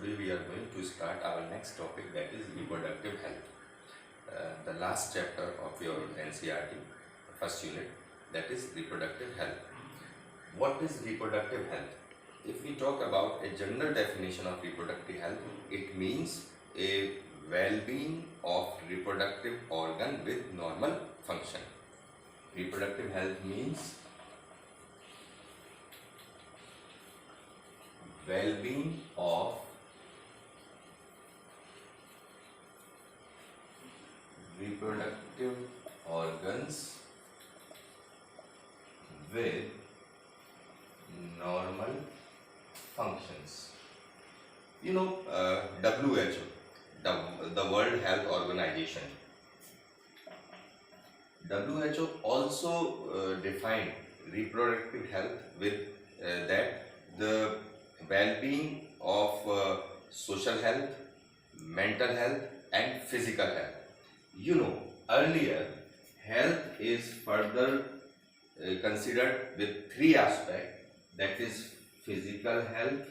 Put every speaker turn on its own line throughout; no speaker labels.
today we are going to start our next topic, that is reproductive health. The last chapter of your NCERT, first unit, that is reproductive health. What is reproductive health? If we talk about a general definition of reproductive health, it means a well-being of reproductive organ with normal function. Reproductive health means well-being of reproductive organs with normal functions. WHO, the World Health Organization, WHO also defined reproductive health with that the well-being of social health, mental health and physical health. Earlier health is further considered with three aspects, that is physical health,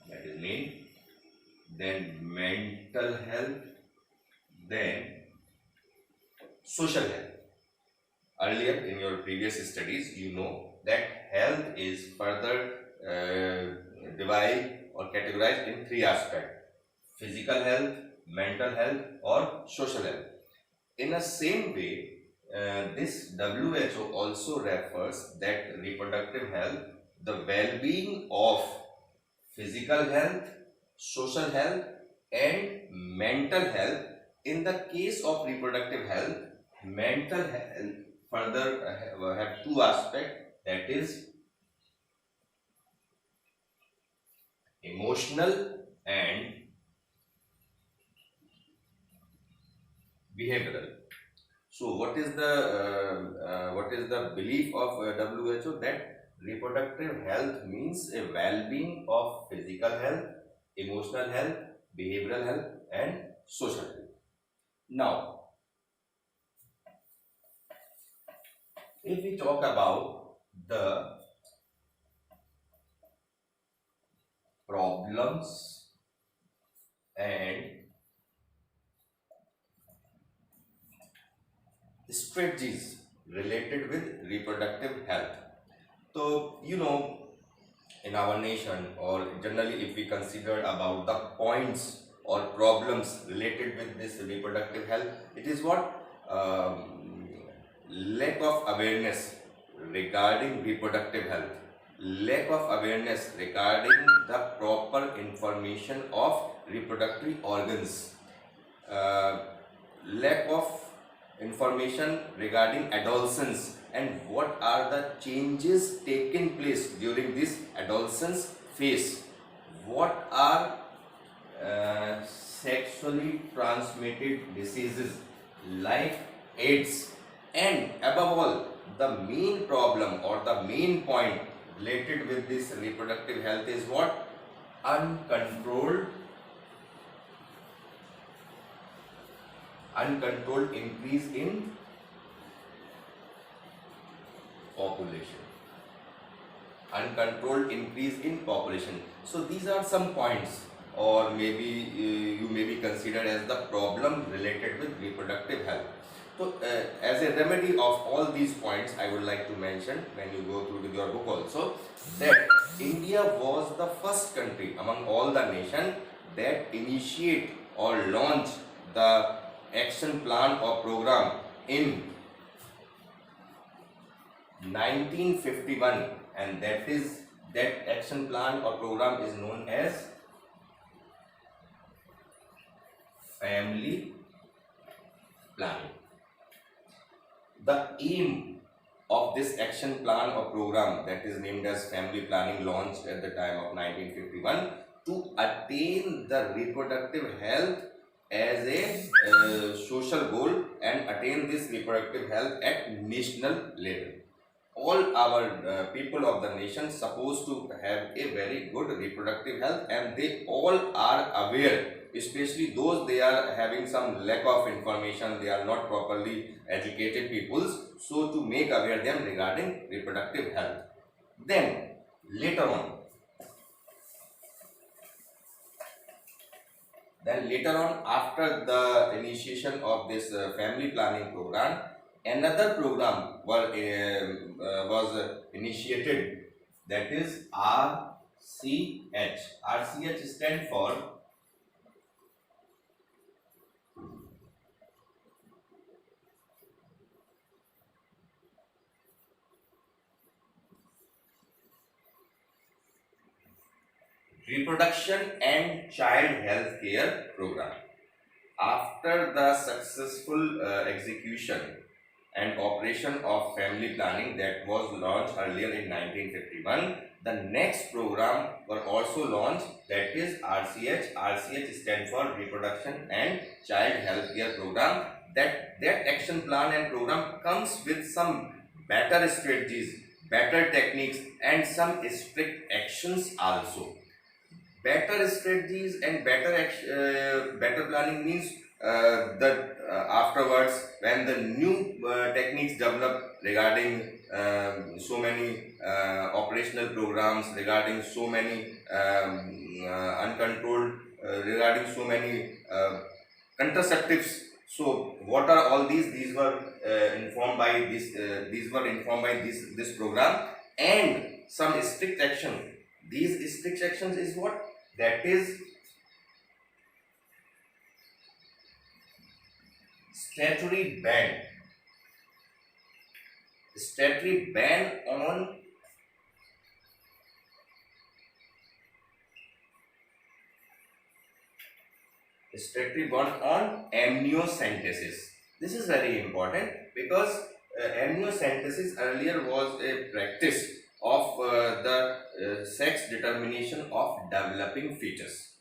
that is main, then mental health, then social health. Earlier in your previous studies, you know that health is further divided or categorized in three aspects: physical health, mental health or social health. In the same way, this WHO also refers that reproductive health, the well-being of physical health, social health and mental health. In the case of reproductive health, mental health further have two aspects, that is emotional and behavioral. So what is the belief of WHO? That reproductive health means a well-being of physical health, emotional health, behavioral health and social health. Now, if we talk about the problems and strategies related with reproductive health. So, in our nation, or generally if we consider about the points or problems related with this reproductive health, it is what? Lack of awareness regarding reproductive health, lack of awareness regarding the proper information of reproductive organs, lack of information regarding adolescence and what are the changes taking place during this adolescence phase, what are sexually transmitted diseases like AIDS, and above all, the main problem or the main point related with this reproductive health is what? Uncontrolled increase in population. Uncontrolled increase in population. So these are some points, or maybe you may be considered as the problem related with reproductive health. So as a remedy of all these points, I would like to mention, when you go through your book also, that India was the first country among all the nation that initiate or launch the action plan or program in 1951, and that action plan or program is known as family planning. The aim of this action plan or program, that is named as family planning, launched at the time of 1951 to attain the reproductive health as a social goal and attain this reproductive health at national level. All our people of the nation supposed to have a very good reproductive health, and they all are aware, especially those they are having some lack of information, they are not properly educated peoples, so to make aware them regarding reproductive health. Then later on, Then later on, after the initiation of this family planning program, another program was initiated, that is RCH. RCH stand for Reproduction and Child Health Care Program. After the successful execution and operation of family planning that was launched earlier in 1951, the next program were also launched, that is RCH. RCH stands for Reproduction and Child Health Care Program. That action plan and program comes with some better strategies, better techniques, and some strict actions also. Better strategies and better planning means that afterwards, when the new techniques develop regarding so many operational programs, regarding so many uncontrolled, regarding so many contraceptives. So what are all these? These were informed by this. These were informed by this program, and some strict action. These strict actions is what? That is statutory ban. Statutory ban on amniocentesis. This is very important because amniocentesis earlier was a practice of the sex determination of developing fetus.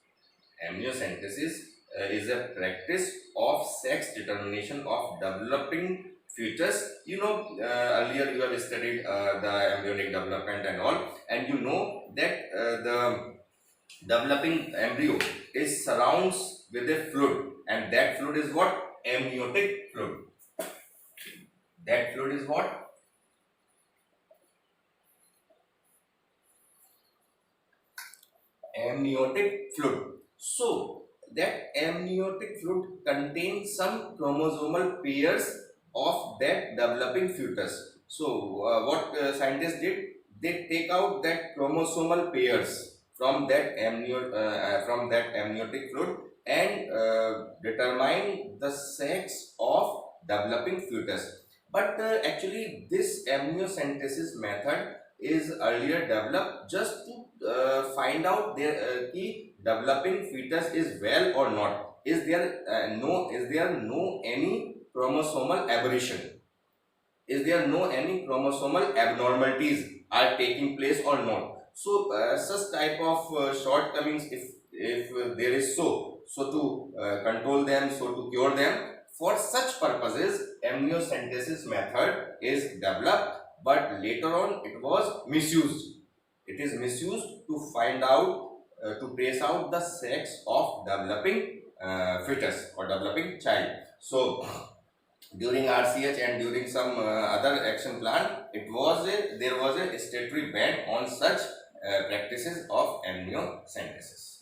Amniocentesis is a practice of sex determination of developing fetus. Earlier you have studied the embryonic development and all, and you know that the developing embryo is surrounds with a fluid, and that fluid is what? Amniotic fluid. That fluid is what? Amniotic fluid. So that amniotic fluid contains some chromosomal pairs of that developing fetus. So what scientists did, they take out that chromosomal pairs from that amniotic fluid and determine the sex of developing fetus. But actually, this amniocentesis method is earlier developed just to find out their developing fetus is well or not. Is there no any chromosomal aberration? Is there no any chromosomal abnormalities are taking place or not? So such type of shortcomings, if there is so to control them, so to cure them, for such purposes amniocentesis method is developed, but later on it was misused. It is misused to find out, to trace out the sex of developing fetus or developing child. So during RCH and during some other action plan, there was a statutory ban on such practices of amniocentesis.